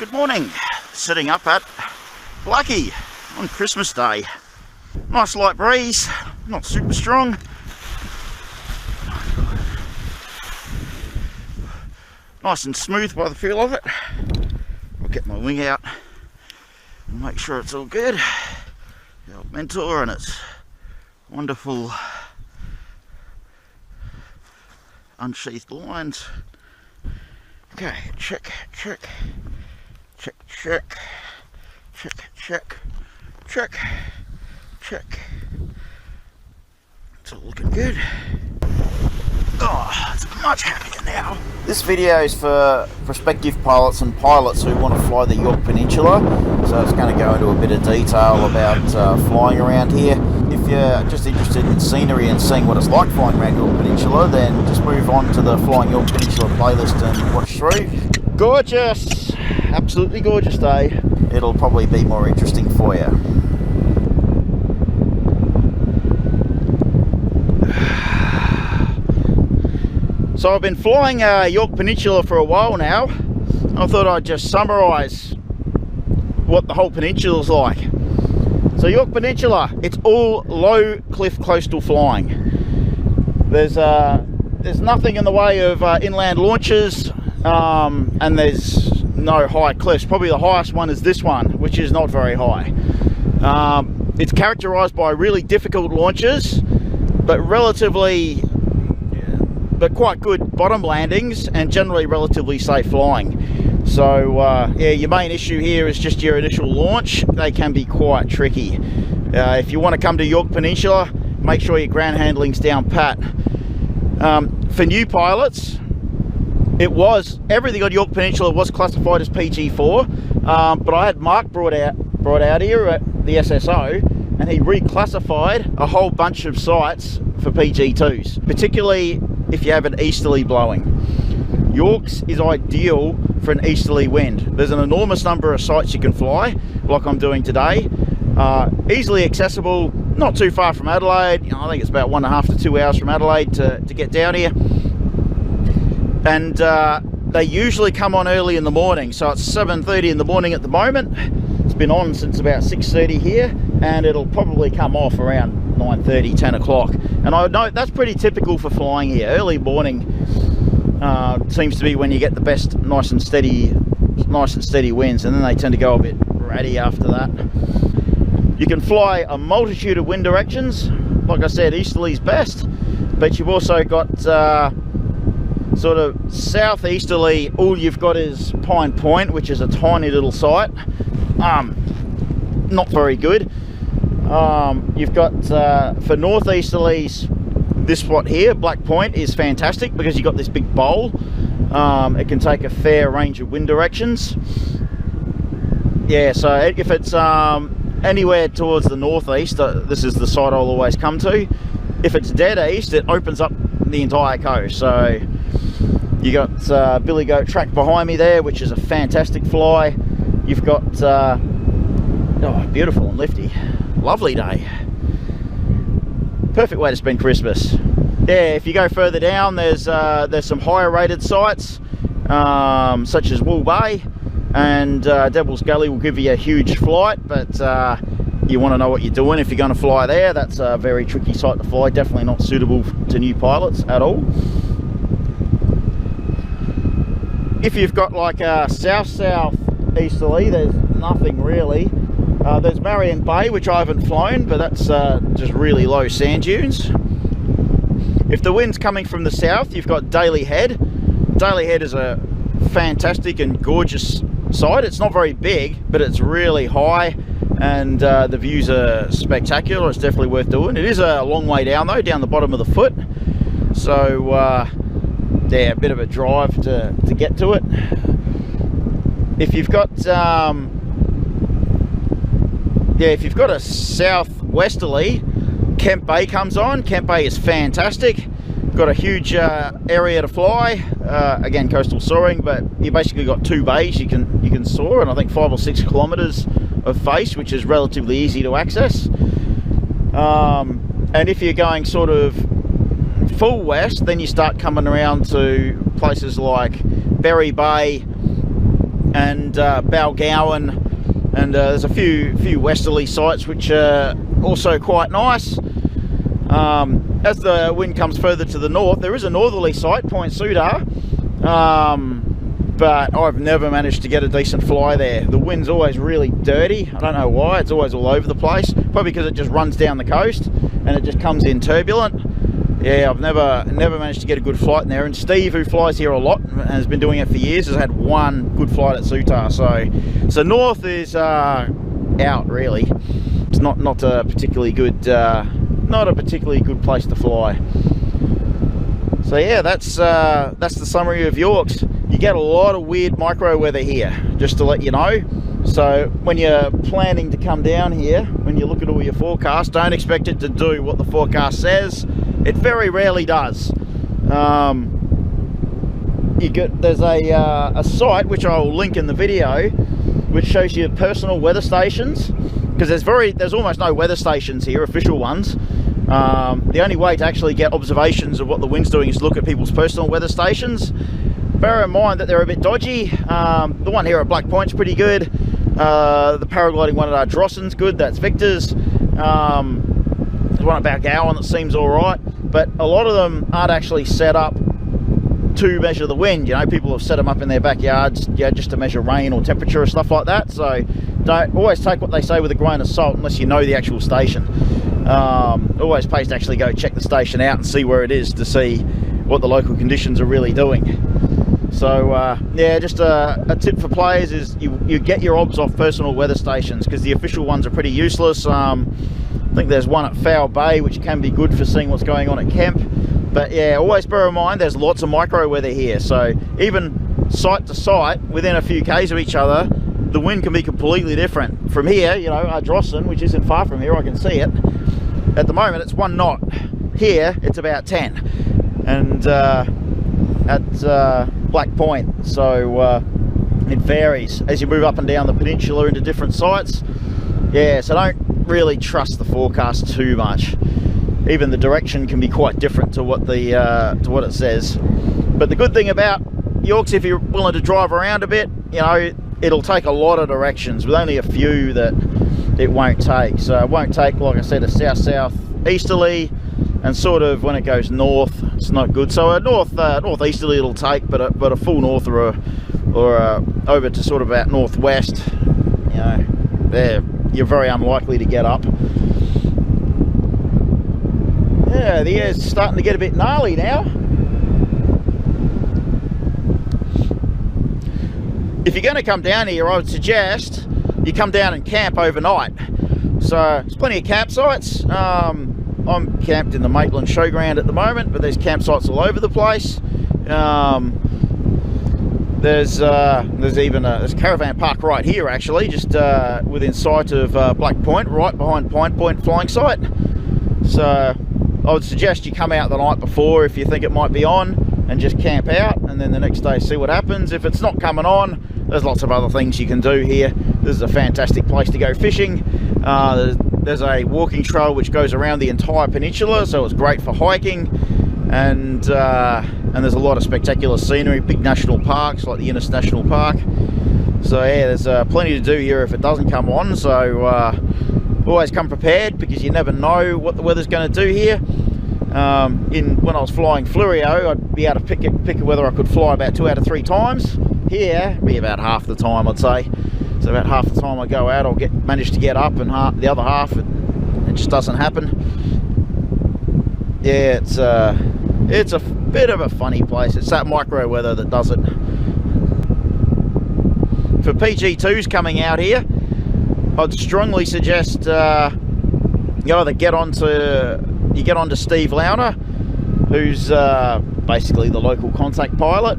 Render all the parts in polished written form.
Good morning. Sitting up at Blackie on Christmas Day. Nice light breeze, not super strong. Nice and smooth by the feel of it. I'll get my wing out and make sure it's all good. The Mentor and its wonderful unsheathed lines. Okay, check. It's all looking good. Oh, it's much happier now. This video is for prospective pilots and pilots who want to fly the Yorke Peninsula. So it's going to go into a bit of detail about flying around here. If you're just interested in scenery and seeing what it's like flying around Yorke Peninsula, then just move on to the Flying Yorke Peninsula playlist and watch through. Gorgeous! Absolutely gorgeous day. It'll probably be more interesting for you. So I've been flying Yorke Peninsula for a while now. I thought I'd just summarise what the whole peninsula's like. So Yorke Peninsula, it's all low cliff coastal flying. There's nothing in the way of inland launches, and there's no high cliffs. Probably the highest one is this one, which is not very high. It's characterised by really difficult launches, but quite good bottom landings and generally relatively safe flying. So yeah, your main issue here is just your initial launch. They can be quite tricky. If you want to come to Yorke Peninsula, make sure your ground handling's down pat. For new pilots, everything on Yorke Peninsula was classified as PG4, but I had Mark brought out here at the SSO, and he reclassified a whole bunch of sites for PG2s, particularly if you have an easterly blowing. Yorke's is ideal for an easterly wind. There's an enormous number of sites you can fly, like I'm doing today. Easily accessible, not too far from Adelaide. I think it's about 1.5 to 2 hours from Adelaide to get down here. And they usually come on early in the morning, so it's 7:30 in the morning at the moment. It's been on since about 6:30 here, and it'll probably come off around 9:30, 10 o'clock. And I know that's pretty typical for flying here. Early morning seems to be when you get the best nice and steady winds, and then they tend to go a bit ratty after that. You can fly a multitude of wind directions. Like I said, easterly's best, but you've also got sort of southeasterly. All you've got is Pine Point, which is a tiny little site. Not very good. You've got for northeasterlies, this spot here, Black Point, is fantastic because you've got this big bowl. It can take a fair range of wind directions. Yeah, so if it's anywhere towards the northeast, this is the site I'll always come to. If it's dead east, it opens up the entire coast. So you got Billy Goat Track behind me there, which is a fantastic fly. You've got oh, beautiful and lifty, lovely day. Perfect way to spend Christmas. Yeah, if you go further down, there's some higher rated sites, such as Wool Bay, and Devil's Gully will give you a huge flight, but you want to know what you're doing if you're going to fly there. That's a very tricky site to fly, definitely not suitable to new pilots at all. If you've got like a south-south-easterly, there's nothing really. There's Marion Bay, which I haven't flown, but that's just really low sand dunes. If the wind's coming from the south, you've got Daly Head. Daly Head is a fantastic and gorgeous site. It's not very big, but it's really high, and the views are spectacular. It's definitely worth doing. It is a long way down though, down the bottom of the foot. So yeah, a bit of a drive to get to it. If you've got if you've got a southwesterly, Kemp Bay comes on. Kemp Bay is fantastic. Got a huge area to fly. Again, coastal soaring, but you basically got 2 bays you can soar, and I think 5 or 6 kilometers of face, which is relatively easy to access. And if you're going sort of full west, then you start coming around to places like Berry Bay, and Balgowan, and there's a few westerly sites which are also quite nice. As the wind comes further to the north, there is a northerly site, Point Sudar, but I've never managed to get a decent fly there. The wind's always really dirty. I don't know why. It's always all over the place. Probably because it just runs down the coast and it just comes in turbulent. Yeah, I've never managed to get a good flight in there. And Steve, who flies here a lot and has been doing it for years, has had one good flight at Sudar. So north is out really. It's not a particularly good place to fly. So yeah, that's the summary of Yorkes. You get a lot of weird micro weather here, just to let you know. So when you're planning to come down here, when you look at all your forecasts, don't expect it to do what the forecast says. It very rarely does. There's a site which I will link in the video, which shows you personal weather stations, because there's almost no weather stations here, official ones. The only way to actually get observations of what the wind's doing is to look at people's personal weather stations. Bear in mind that they're a bit dodgy. The one here at Black Point's pretty good. The paragliding one at Ardrossan's good, that's Victor's. There's one at Balgowan that seems alright, but a lot of them aren't actually set up to measure the wind. You know, people have set them up in their backyards, yeah, just to measure rain or temperature or stuff like that. So don't always take what they say with a grain of salt unless you know the actual station. Always pays to actually go check the station out and see where it is to see what the local conditions are really doing. So yeah, just a tip for players is you get your obs off personal weather stations, because the official ones are pretty useless. I think there's one at Foul Bay which can be good for seeing what's going on at Kemp, but yeah, always bear in mind there's lots of micro weather here. So even site to site, within a few k's of each other, the wind can be completely different. From here, you know, Ardrossan, which isn't far from here, I can see it. At the moment it's 1 knot. Here it's about 10, and at Black Point, so it varies as you move up and down the peninsula into different sites. Yeah, so don't really trust the forecast too much. Even the direction can be quite different to what it says. But the good thing about Yorkes, if you're willing to drive around a bit, you know, it'll take a lot of directions with only a few that it won't take. So it won't take, like I said, a south-south easterly, and sort of when it goes north, it's not good. So a northeasterly it'll take, but a full north or over to sort of about northwest, you know, there you're very unlikely to get up. Yeah, the air's starting to get a bit gnarly now. If you're going to come down here, I would suggest you come down and camp overnight. So there's plenty of campsites. I'm camped in the Maitland Showground at the moment, but there's campsites all over the place. There's even a caravan park right here, actually, just within sight of Black Point, right behind Pine Point flying site. So I would suggest you come out the night before if you think it might be on, and just camp out, and then the next day see what happens. If it's not coming on, there's lots of other things you can do here. This is a fantastic place to go fishing. There's a walking trail which goes around the entire peninsula, so it's great for hiking, and there's a lot of spectacular scenery, big national parks like the Innes National Park. So yeah, there's plenty to do here if it doesn't come on. So always come prepared, because you never know what the weather's going to do here. When I was flying Flurio, I'd be able to pick whether I could fly about 2 out of 3 times. Here, it'd be about half the time, I'd say. So about half the time I go out, I'll manage to get up, and the other half, it just doesn't happen. Yeah, it's a bit of a funny place. It's that micro weather that does it. For PG2s coming out here, I'd strongly suggest you either get onto Steve Launer, who's basically the local contact pilot,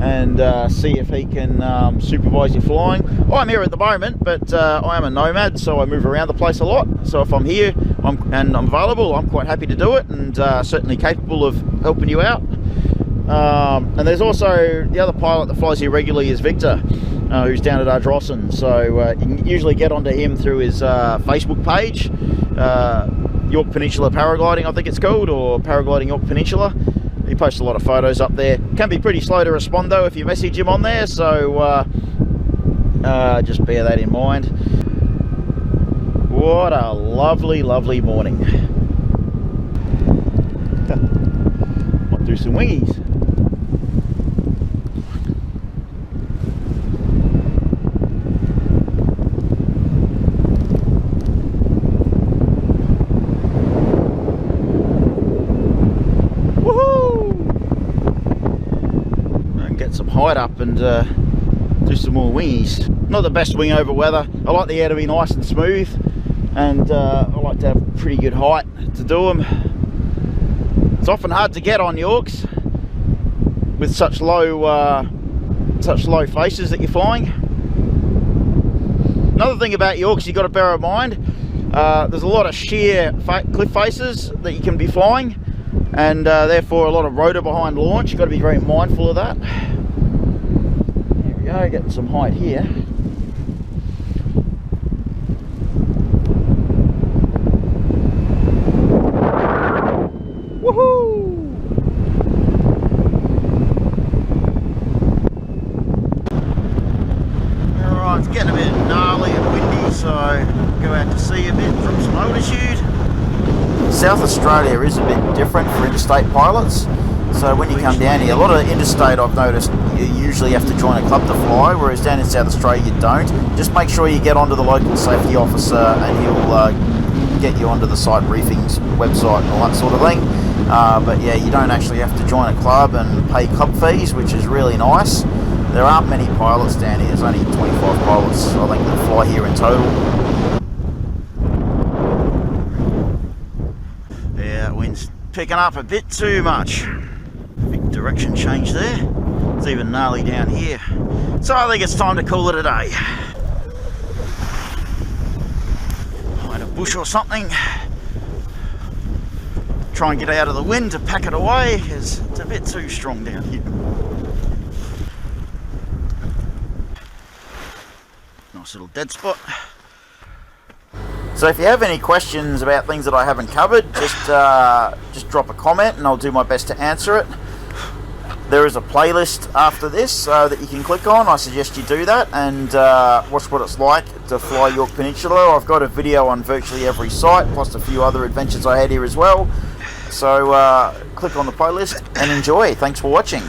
and see if he can supervise your flying. I'm here at the moment, but I am a nomad, so I move around the place a lot. So if I'm here and I'm available, I'm quite happy to do it, and certainly capable of helping you out. And there's also the other pilot that flies here regularly is Victor, who's down at Ardrossan. So you can usually get onto him through his Facebook page, Yorke Peninsula Paragliding, I think it's called, or Paragliding Yorke Peninsula. He posts a lot of photos up there. Can be pretty slow to respond though if you message him on there, so Just bear that in mind. What a lovely, lovely morning. Might do some wingies. Some height up and do some more wingies. Not the best wing over weather. I like the air to be nice and smooth, and I like to have pretty good height to do them. It's often hard to get on Yorks with such low faces that you're flying. Another thing about Yorks you've got to bear in mind, there's a lot of sheer cliff faces that you can be flying, and therefore a lot of rotor behind launch. You've got to be very mindful of that. There we go, getting some height here. Woohoo! Alright, it's getting a bit gnarly and windy, so go out to sea a bit from some altitude. South Australia is a bit different for interstate pilots. So when you come down here, a lot of interstate I've noticed you usually have to join a club to fly, whereas down in South Australia you don't. Just make sure you get onto the local safety officer and he'll get you onto the site briefings website and all that sort of thing. But yeah, you don't actually have to join a club and pay club fees, which is really nice. There aren't many pilots down here. There's only 25 pilots I think that fly here in total. Yeah, wind's picking up a bit too much. Big direction change there. It's even gnarly down here. So I think it's time to call it a day. Find a bush or something. Try and get out of the wind to pack it away, because it's a bit too strong down here. Nice little dead spot. So if you have any questions about things that I haven't covered, just drop a comment and I'll do my best to answer it. There is a playlist after this that you can click on. I suggest you do that and watch what it's like to fly Yorke Peninsula. I've got a video on virtually every site, plus a few other adventures I had here as well. So click on the playlist and enjoy. Thanks for watching.